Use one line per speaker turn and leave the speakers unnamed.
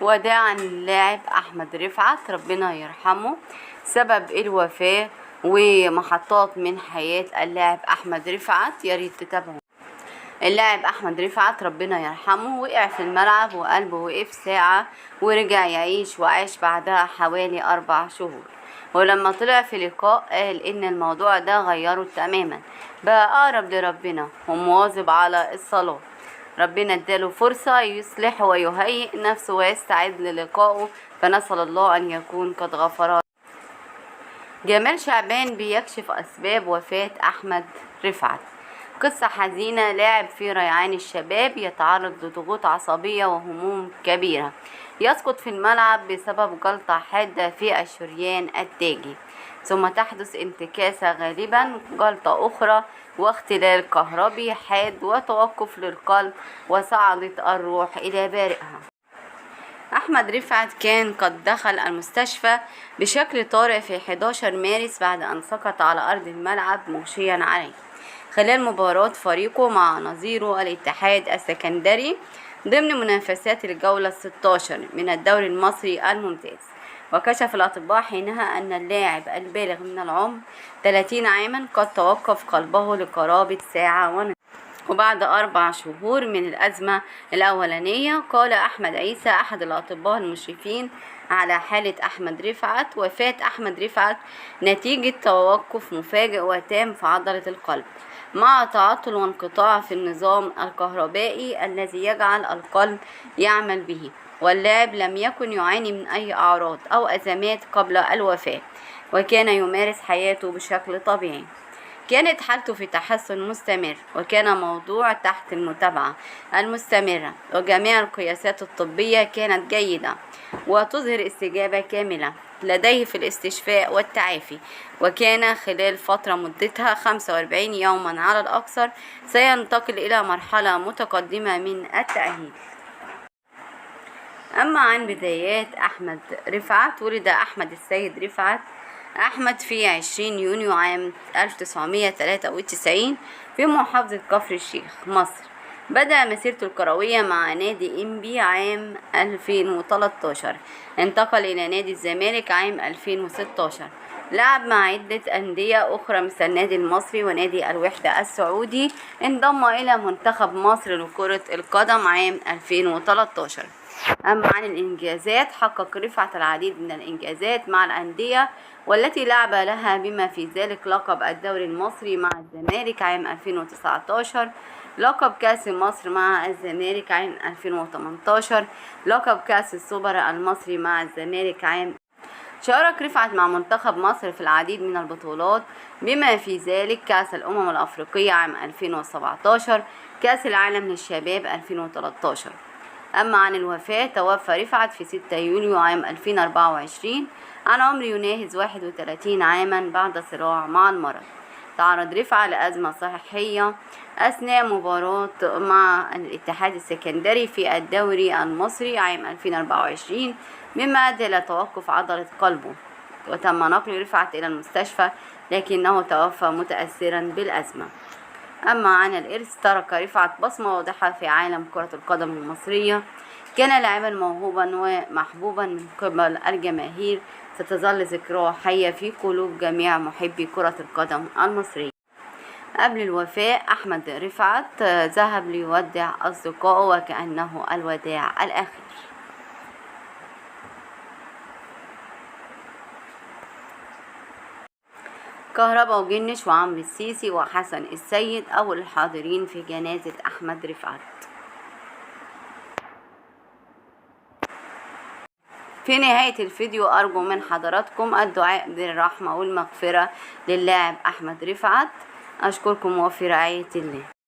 وداعا للاعب أحمد رفعت ربنا يرحمه. سبب الوفاة ومحطات من حياة اللاعب أحمد رفعت ياريت تتابعوا. اللاعب أحمد رفعت ربنا يرحمه وقع في الملعب وقلبه وقف ساعة ورجع يعيش، وعاش بعدها حوالي 4 شهور. ولما طلع في لقاء قال إن الموضوع ده غيره تماما، بقى أقرب لربنا ومواظب على الصلاة. ربنا اداله فرصة يصلح ويهيئ نفسه ويستعد للقائه، فنسأل الله أن يكون قد غفر. جمال شعبان بيكشف أسباب وفاة أحمد رفعت. قصة حزينة. لاعب في ريعان الشباب يتعرض لضغوط عصبية وهموم كبيرة، يسقط في الملعب بسبب جلطة حادة في الشريان التاجي، ثم تحدث انتكاسة غالبا جلطة أخرى واختلال كهربي حاد وتوقف للقلب، وصعدت الروح إلى بارئها. أحمد رفعت كان قد دخل المستشفى بشكل طارئ في 11 مارس بعد أن سقط على أرض الملعب مغشيا عليه خلال مباراة فريقه مع نظيره الاتحاد السكندري ضمن منافسات الجولة 16 من الدوري المصري الممتاز. وكشف الأطباء حينها أن اللاعب البالغ من العمر 30 عاما قد توقف قلبه لقرابة ساعة ونصف. وبعد 4 شهور من الأزمة الأولانية، قال أحمد عيسى أحد الأطباء المشرفين على حالة أحمد رفعت: وفاة أحمد رفعت نتيجة توقف مفاجئ وتام في عضلة القلب مع تعطل وانقطاع في النظام الكهربائي الذي يجعل القلب يعمل به، واللاعب لم يكن يعاني من أي أعراض أو أزمات قبل الوفاة، وكان يمارس حياته بشكل طبيعي. كانت حالته في تحسن مستمر، وكان موضوع تحت المتابعة المستمرة، وجميع القياسات الطبية كانت جيدة وتظهر استجابة كاملة لديه في الاستشفاء والتعافي. وكان خلال فترة مدتها 45 يوما على الأكثر سينتقل إلى مرحلة متقدمة من التأهيل. أما عن بدايات أحمد رفعت، ولد أحمد السيد رفعت أحمد في 20 يونيو عام 1993 في محافظة كفر الشيخ مصر. بدأ مسيرته الكروية مع نادي إنبي عام 2013، انتقل إلى نادي الزمالك عام 2016، لعب مع عدة أندية أخرى مثل النادي المصري ونادي الوحدة السعودي، انضم إلى منتخب مصر لكرة القدم عام 2013. أما عن الإنجازات، حقق رفعت العديد من الإنجازات مع الأندية والتي لعب لها، بما في ذلك لقب الدوري المصري مع الزمالك عام 2019، لقب كأس مصر مع الزمالك عام 2018، لقب كأس السوبر المصري مع الزمالك عام. شارك رفعت مع منتخب مصر في العديد من البطولات، بما في ذلك كأس الأمم الأفريقية عام 2017، كأس العالم للشباب 2013. أما عن الوفاة، توفى رفعت في 6 يوليو عام 2024 عن عمر يناهز 31 عاما بعد صراع مع المرض. تعرض رفعت لأزمة صحية أثناء مباراة مع الاتحاد السكندري في الدوري المصري عام 2024، مما أدى إلى توقف عضلة قلبه، وتم نقل رفعت إلى المستشفى لكنه توفى متأثرا بالأزمة. أما عن الإرث، ترك رفعت بصمة واضحة في عالم كرة القدم المصرية. كان لاعبا موهوبا ومحبوبا من قبل الجماهير، ستظل ذكراه حية في قلوب جميع محبي كرة القدم المصرية. قبل الوفاة، أحمد رفعت ذهب ليودع أصدقائه وكأنه الوداع الأخير. كهربا وجنش وعمرو السيسي وحسن السيد أول الحاضرين في جنازة أحمد رفعت. في نهاية الفيديو أرجو من حضراتكم الدعاء بالرحمة والمغفرة للاعب أحمد رفعت. أشكركم وفي رعاية الله.